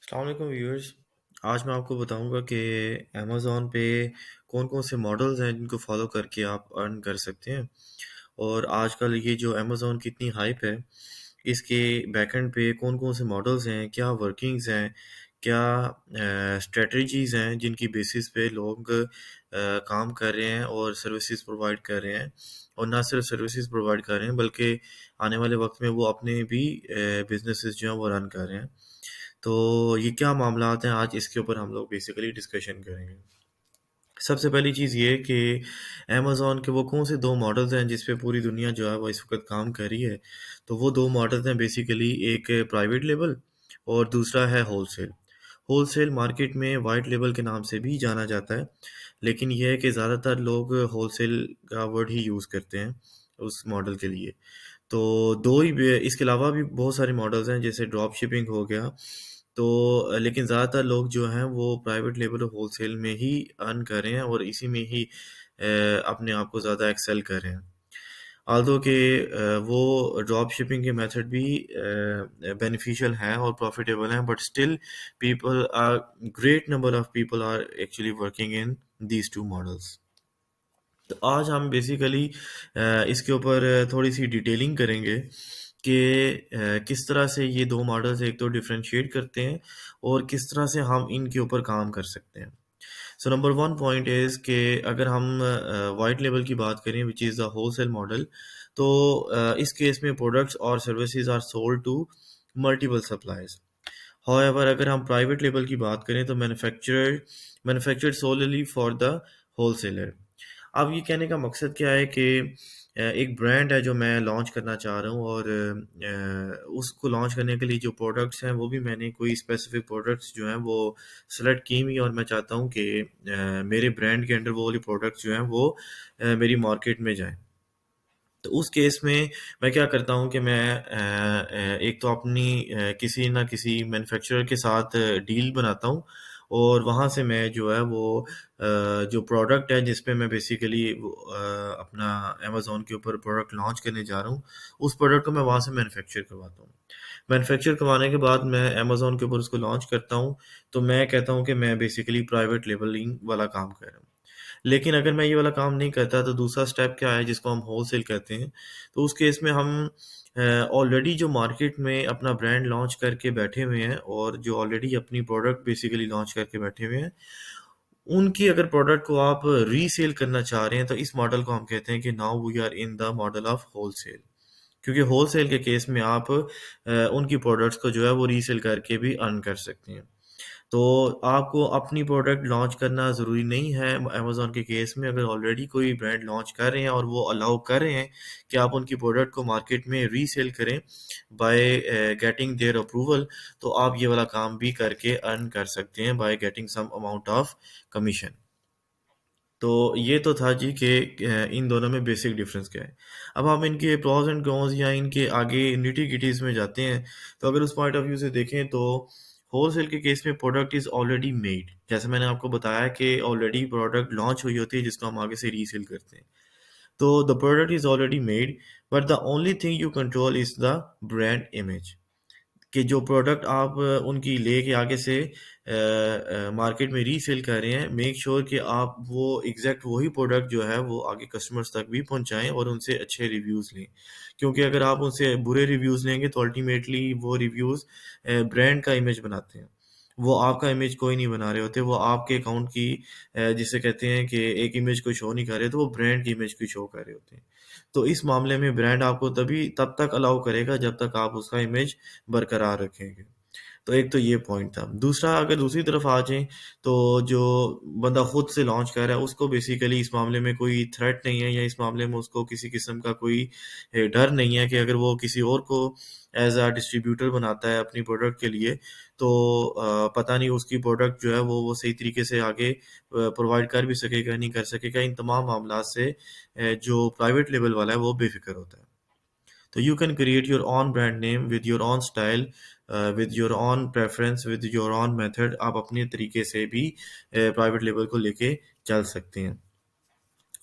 السلام علیکم ویورز. آج میں آپ کو بتاؤں گا کہ امیزون پہ کون کون سے ماڈلز ہیں جن کو فالو کر کے آپ ارن کر سکتے ہیں. اور آج کل یہ جو امیزون کی اتنی ہائپ ہے، اس کے بیک اینڈ پہ کون کون سے ماڈلز ہیں، کیا ورکنگز ہیں، کیا اسٹریٹجیز ہیں جن کی بیسس پہ لوگ کام کر رہے ہیں اور سروسز پرووائڈ کر رہے ہیں. اور نہ صرف سروسز پرووائڈ کر رہے ہیں بلکہ آنے والے وقت میں وہ اپنے بھی بزنسز جو ہیں وہ رن کر رہے ہیں. تو یہ کیا معاملات ہیں، آج اس کے اوپر ہم لوگ بیسیکلی ڈسکشن کریں گے. سب سے پہلی چیز یہ کہ امیزون کے وہ کون سے دو ماڈلز ہیں جس پہ پوری دنیا جو ہے وہ اس وقت کام کر رہی ہے. تو وہ دو ماڈلز ہیں بیسیکلی، ایک پرائیویٹ لیبل اور دوسرا ہے wholesale. Wholesale market میں وائٹ لیبل کے نام سے بھی جانا جاتا ہے، لیکن یہ ہے کہ زیادہ تر لوگ ہول سیل کا ورڈ ہی یوز کرتے ہیں اس ماڈل کے لیے. تو دو ہی اس کے علاوہ بھی بہت سارے ماڈلز ہیں جیسے ڈراپ شپنگ ہو گیا. تو لیکن زیادہ تر لوگ جو ہیں وہ پرائیویٹ لیبل اور ہول سیل میں ہی ارن کر رہے ہیں اور اسی میں ہی اپنے آپ کو زیادہ ایکسل کر رہے ہیں. آلدو کہ وہ ڈراپ شپنگ کے میتھڈ بھی بینیفیشیل ہیں اور پروفیٹیبل ہیں، but still people are great number of people are actually working in these two models. تو آج ہم بیسیکلی اس کے اوپر تھوڑی سی ڈیٹیلنگ کریں گے کہ کس طرح سے یہ دو ماڈلز ایک تو ڈیفرینشیٹ کرتے ہیں اور کس طرح سے ہم ان کے اوپر کام کر سکتے ہیں. So number one point is کہ اگر ہم وائٹ لیبل کی بات کریں which is the whole cell model, تو اس کیس میں پروڈکٹس اور services are sold to multiple suppliers. However, اگر ہم پرائیویٹ لیبل کی بات کریں تو manufactured solely for the wholesaler. اب یہ کہنے کا مقصد کیا ہے کہ ایک برانڈ ہے جو میں لانچ کرنا چاہ رہا ہوں، اور اس کو لانچ کرنے کے لیے جو پروڈکٹس ہیں وہ بھی میں نے کوئی اسپیسیفک پروڈکٹس جو ہیں وہ سلیکٹ کی ہوئی، اور میں چاہتا ہوں کہ میرے برانڈ کے انڈر وہ والی پروڈکٹس جو ہیں وہ میری مارکیٹ میں جائیں. تو اس کیس میں کیا کرتا ہوں کہ میں ایک تو اپنی کسی نہ کسی مینوفیکچرر کے ساتھ ڈیل بناتا ہوں، اور وہاں سے میں جو ہے وہ جو پروڈکٹ ہے جس پہ میں بیسیکلی اپنا امیزون کے اوپر پروڈکٹ لانچ کرنے جا رہا ہوں، اس پروڈکٹ کو میں وہاں سے مینوفیکچر کرواتا ہوں. مینوفیکچر کروانے کے بعد میں امیزون کے اوپر اس کو لانچ کرتا ہوں. تو میں کہتا ہوں کہ میں بیسیکلی پرائیویٹ لیبلنگ والا کام کر رہا ہوں. لیکن اگر میں یہ والا کام نہیں کرتا تو دوسرا سٹیپ کیا ہے جس کو ہم ہول سیل کہتے ہیں. تو اس کیس میں ہم آلریڈی جو مارکیٹ میں اپنا برانڈ لانچ کر کے بیٹھے ہوئے ہیں اور جو آلریڈی اپنی پروڈکٹ بیسیکلی لانچ کر کے بیٹھے ہوئے ہیں، ان کی اگر پروڈکٹ کو آپ ری سیل کرنا چاہ رہے ہیں تو اس ماڈل کو ہم کہتے ہیں کہ now we are in the model of wholesale. کیونکہ ہول سیل کے کیس میں آپ ان کی پروڈکٹس کو جو ہے وہ ری سیل کر کے بھی ارن کر سکتے ہیں. تو آپ کو اپنی پروڈکٹ لانچ کرنا ضروری نہیں ہے امیزون کے کیس میں. اگر آلریڈی کوئی برانڈ لانچ کر رہے ہیں اور وہ الاؤ کر رہے ہیں کہ آپ ان کی پروڈکٹ کو مارکیٹ میں ری سیل کریں بائی گیٹنگ دیئر اپروول، تو آپ یہ والا کام بھی کر کے ارن کر سکتے ہیں by getting some amount of commission. تو یہ تو تھا جی کہ ان دونوں میں بیسک ڈفرینس کیا ہے. اب ہم ان کے پروز اینڈ کونز یا ان کے آگے نیٹی گٹیز میں جاتے ہیں. تو اگر اس پوائنٹ آف ویو سے دیکھیں تو ہول سیل کے کیس میں پروڈکٹ از آلریڈی میڈ، جیسے میں نے آپ کو بتایا کہ آلریڈی پروڈکٹ لانچ ہوئی ہوتی ہے جس کو ہم آگے سے ری سیل کرتے ہیں. تو the product is already made, but the only thing you control is the brand image. کہ جو پروڈکٹ آپ ان کی لے کے آگے سے مارکیٹ میں ری سیل کر رہے ہیں، میک شور کہ آپ وہ ایگزیکٹ وہی پروڈکٹ جو ہے وہ آگے کسٹمرز تک بھی پہنچائیں اور ان سے اچھے ریویوز لیں. کیونکہ اگر آپ ان سے برے ریویوز لیں گے تو الٹیمیٹلی وہ ریویوز برانڈ کا امیج بناتے ہیں. وہ آپ کا امیج کوئی نہیں بنا رہے ہوتے، وہ آپ کے اکاؤنٹ کی جسے کہتے ہیں کہ ایک امیج کو شو نہیں کر رہے، تو وہ برانڈ کی امیج کو شو کر رہے ہوتے ہیں. تو اس معاملے میں برانڈ آپ کو تب تک الاؤ کرے گا جب تک آپ اس کا امیج برقرار رکھیں گے. تو ایک تو یہ پوائنٹ تھا. دوسرا، اگر دوسری طرف آ جائیں تو جو بندہ خود سے لانچ کر رہا ہے اس کو بیسیکلی اس معاملے میں کوئی تھریٹ نہیں ہے، یا اس معاملے میں اس کو کسی قسم کا کوئی ڈر نہیں ہے کہ اگر وہ کسی اور کو ایز اے ڈسٹریبیوٹر بناتا ہے اپنی پروڈکٹ کے لیے تو پتہ نہیں اس کی پروڈکٹ جو ہے وہ صحیح طریقے سے آگے پرووائڈ کر بھی سکے گا نہیں کر سکے گا. ان تمام معاملات سے جو پرائیویٹ لیبل والا ہے وہ بے فکر ہوتا ہے. تو you can create your own brand name with your own style, with your own preference, with your own method. آپ اپنے طریقے سے بھی پرائیویٹ لیبل کو لے کے چل سکتے ہیں.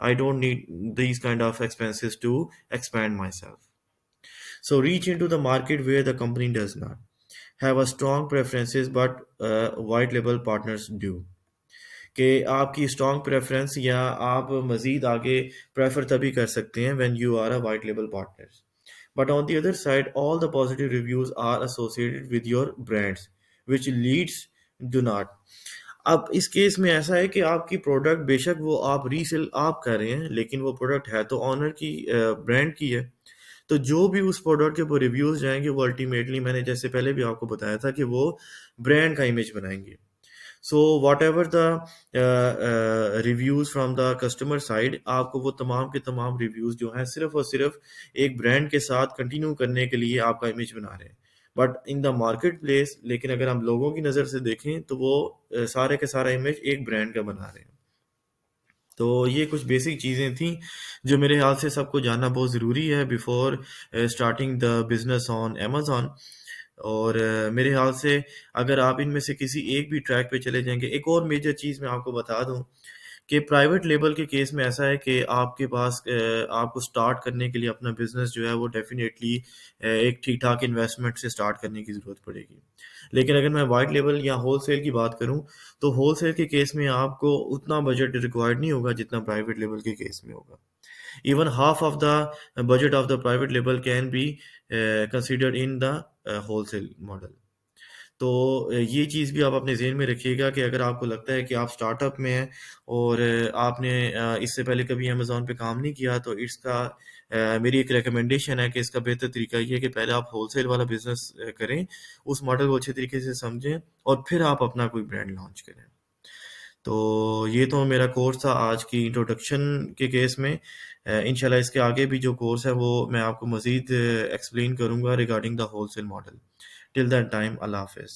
I don't need these kind of expenses to expand myself. So reach into the market where the company does not. have a strong preferences but white label partners do. کہ آپ کی strong preference یا آپ مزید آگے prefer تبھی کر سکتے ہیں when you are a white label partners. But on the other side, all the positive reviews are associated with your brands, which leads do not. اب اس کیس میں ایسا ہے کہ آپ کی پروڈکٹ بے شک وہ آپ ریسیل آپ کر رہے ہیں، لیکن وہ پروڈکٹ ہے تو آنر کی برانڈ کی ہے. تو جو بھی اس پروڈکٹ کے اوپر ریویوز جائیں گے وہ الٹیمیٹلی، میں نے جیسے پہلے بھی آپ کو بتایا تھا کہ وہ برانڈ کا امیج بنائیں گے. So what ever the reviews from the customer side, آپ کو وہ تمام کے تمام ریویوز جو ہیں صرف اور صرف ایک برانڈ کے ساتھ کنٹینیو کرنے کے لیے آپ کا امیج بنا رہے ہیں. But in the market place, لیکن اگر ہم لوگوں کی نظر سے دیکھیں تو وہ سارے کا سارا امیج ایک برانڈ کا بنا رہے ہیں. تو یہ کچھ بیسک چیزیں تھیں جو میرے خیال سے سب کو جاننا بہت ضروری ہے before starting the business on Amazon. اور میرے خیال سے اگر آپ ان میں سے کسی ایک بھی ٹریک پہ چلے جائیں گے. ایک اور میجر چیز میں آپ کو بتا دوں کہ پرائیویٹ لیبل کے کیس میں ایسا ہے کہ آپ کے پاس آپ کو سٹارٹ کرنے کے لیے اپنا بزنس جو ہے وہ ڈیفینیٹلی ایک ٹھیک ٹھاک انویسٹمنٹ سے سٹارٹ کرنے کی ضرورت پڑے گی. لیکن اگر میں وائٹ لیبل یا ہول سیل کی بات کروں تو ہول سیل کے کیس میں آپ کو اتنا بجٹ ریکوائرڈ نہیں ہوگا جتنا پرائیویٹ لیبل کے کیس میں ہوگا. Even half of the budget of the private label can be considered in the wholesale model. تو یہ چیز بھی آپ اپنے ذہن میں رکھیے گا کہ اگر آپ کو لگتا ہے کہ آپ سٹارٹ اپ میں ہیں اور آپ نے اس سے پہلے کبھی امیزون پہ کام نہیں کیا، تو اس کا میری ایک ریکمنڈیشن ہے کہ اس کا بہتر طریقہ یہ ہے کہ پہلے آپ ہول سیل والا بزنس کریں، اس ماڈل کو اچھے طریقے سے سمجھیں اور پھر آپ اپنا کوئی برانڈ لانچ کریں. تو یہ تو میرا کورس تھا آج کی انٹروڈکشن کے کیس میں. انشاءاللہ اس کے آگے بھی جو کورس ہے وہ میں آپ کو مزید ایکسپلین کروں گا regarding the whole cell model. Till that time, اللہ حافظ.